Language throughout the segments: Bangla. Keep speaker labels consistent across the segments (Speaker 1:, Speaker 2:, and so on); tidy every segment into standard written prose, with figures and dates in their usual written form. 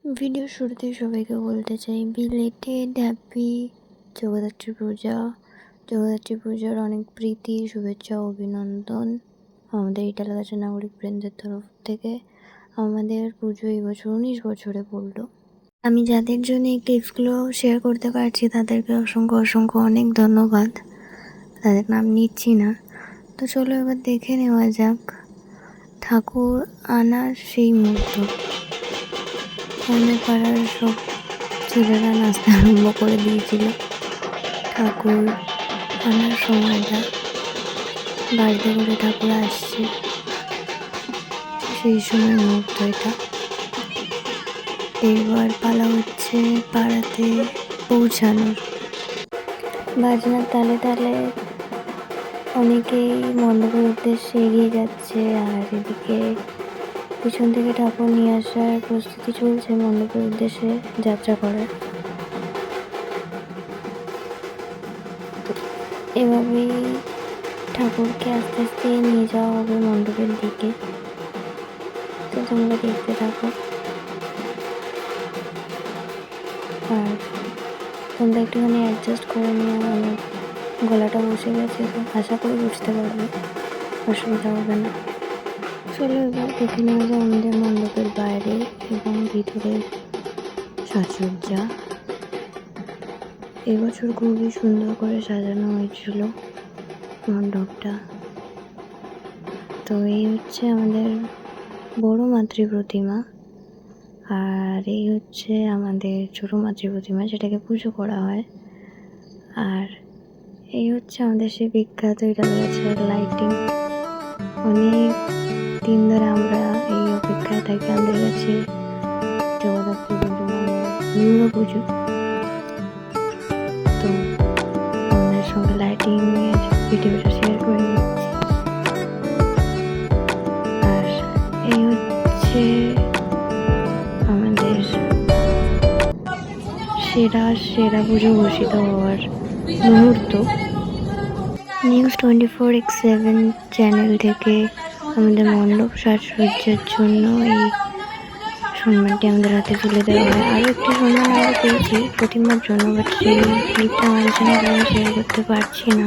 Speaker 1: ভিডিও শুরুতেই সবাইকে বলতে চাই বিলেটেড হ্যাপি জগদ্ধাত্রী পূজা। জগদ্ধাত্রী পূজার অনেক প্রীতি, শুভেচ্ছা, অভিনন্দন আমাদের ইটালাগাছা নাগরিক বৃন্দের তরফ থেকে। আমাদের পুজো এই বছর 19 বছরে পড়লো। আমি যাদের জন্য এই ক্লিপসগুলো শেয়ার করতে পারছি তাদেরকে অসংখ্য অসংখ্য অনেক ধন্যবাদ। তাদের নাম নিচ্ছি না। তো চলো এবার দেখে নেওয়া যাক ঠাকুর আনার সেই মুহূর্ত। আমাদের পাড়ার সব ছেলেরা নাচতে আরম্ভ করে দিয়েছিল ঠাকুর আনার সময়টা, বাড়িতে করে ঠাকুর আসছে সেই সময় মুহূর্ত এটা। এবার পালা হচ্ছে পাড়াতে পৌঁছানোর। বাজনার তালে তালে অনেকেই মণ্ডপের উদ্দেশ্যে এগিয়ে যাচ্ছে, আর এদিকে পিছন থেকে ঠাকুর নিয়ে আসার প্রস্তুতি চলছে মণ্ডপের উদ্দেশ্যে যাত্রা করার। এভাবেই ঠাকুরকে আস্তে আস্তে নিয়ে যাওয়া হবে মণ্ডপের দিকে। তো তোমরা দেখতে থাকো, আর তোমরা একটুখানি অ্যাডজাস্ট করে নিও। আমার গলাটা বসে গেছে, তো আশা করি বুঝতে পারবে, অসুবিধা হবে না। চলো এবার দেখে নেওয়া যায় আমাদের মণ্ডপের বাইরে এবং ভিতরের সাজসজ্জা। এবছর খুবই সুন্দর করে সাজানো হয়েছিল মণ্ডপটা। তো এই হচ্ছে আমাদের বড় মাতৃ প্রতিমা, আর এই হচ্ছে আমাদের ছোটো মাতৃ প্রতিমা, যেটাকে পুজো করা হয়। আর এই হচ্ছে আমাদের সেই বিখ্যাত ইটালাগাছার লাইটিং। অনেক দিন ধরে আমরা এই অপেক্ষায় থাকি আমাদের কাছে জগদ্ধাত্রী পুজো মানে দুর্গা পুজো। তো আমাদের সঙ্গে লাইটিংয়ের ভিডিওটা শেয়ার করে নিচ্ছি। আর এই হচ্ছে আমাদের সেরা পুজো ঘোষিত হওয়ার মুহূর্ত। নিউজ 24x7 চ্যানেল থেকে আমাদের মণ্ডপ সাজসজ্জার জন্য এই সম্মানটি আমাদের হাতে তুলে দেওয়া হয়। আরও একটি সম্মান আমরা পেয়েছি প্রতিমার জন্য, বাট সেই ক্লিপটা আমাদের চ্যানেলে আমি শেয়ার করতে পারছি না।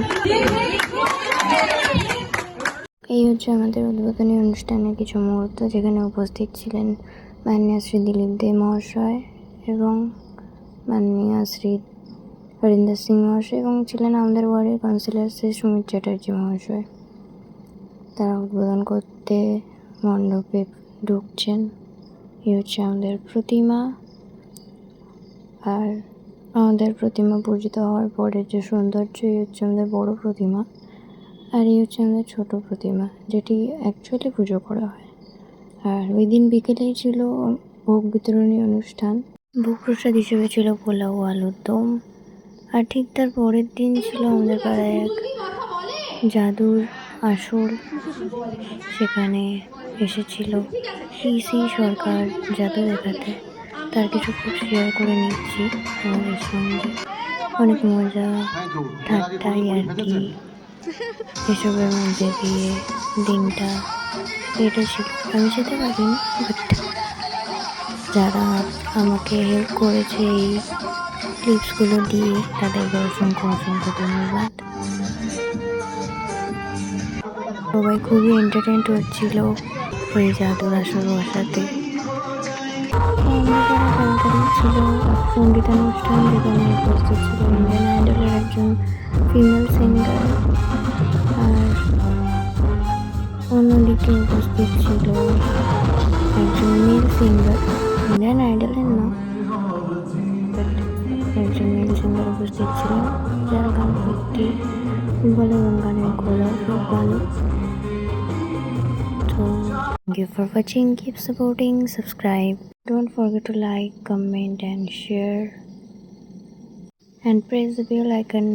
Speaker 1: এই হচ্ছে আমাদের উদ্বোধনী অনুষ্ঠানের কিছু মুহূর্ত, যেখানে উপস্থিত ছিলেন মাননীয় শ্রী দিলীপ দে মহাশয় এবং মাননীয় শ্রী হরিন্দর সিং মহাশয়, এবং ছিলেন আমাদের ওয়ার্ডের কাউন্সিলর শ্রী সুমিত চ্যাটার্জি মহাশয়। তারা উদ্বোধন করতে মণ্ডপে ঢুকছেন। এই হচ্ছে আমাদের প্রতিমা, আর আমাদের প্রতিমা পূজিত হওয়ার পরের যে সৌন্দর্য, এই হচ্ছে আমাদের বড় প্রতিমা, আর এই হচ্ছে আমাদের ছোট প্রতিমা, যেটি অ্যাকচুয়ালি পুজো করা হয়। আর ওই দিন বিকেলেই ছিল ভোগ বিতরণী অনুষ্ঠান। ভোগ প্রসাদ হিসেবে ছিল পোলাও, আলুর দম। আর ঠিক তার পরের দিন ছিল আমাদের পাড়ায় এক জাদুর আসর। সেখানে এসেছিল পিসি সরকার জাদু দেখাতে। তার কিছু খুব শেয়ার করে নিচ্ছি আমাদের সঙ্গে। অনেক মজা, ঠাট্টা, ইয়ার্কি এসবের মধ্যে দিয়ে দিনটা কেটেছিল। আমি যেতে পারিনি, বাট যারা আমাকে হেল্প করেছে এই ক্লিপসগুলো দিয়ে তাদেরকে অসংখ্য অসংখ্য ধন্যবাদ। সবাই খুবই এন্টারটেইনড হচ্ছিল ওই জাদুর আসর বসাতে। ছিল সঙ্গীতানুষ্ঠান, যেখানে উপস্থিত ছিল ইন্ডিয়ান আইডলের একজন ফিমেল সিঙ্গার, আর অন্যদিকে উপস্থিত ছিল একজন মেল সিঙ্গার। ইন্ডিয়ান আইডলের না, বাট একজন মেল সিঙ্গার উপস্থিত ছিলেন, যার গান সত্যি খুব ভালো এবং গানের গলাও খুব ভালো। So thank you for watching. Keep supporting, subscribe. Don't forget to like, comment and share, and press the bell icon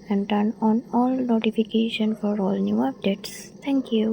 Speaker 1: and turn on all notification for all new updates. Thank you.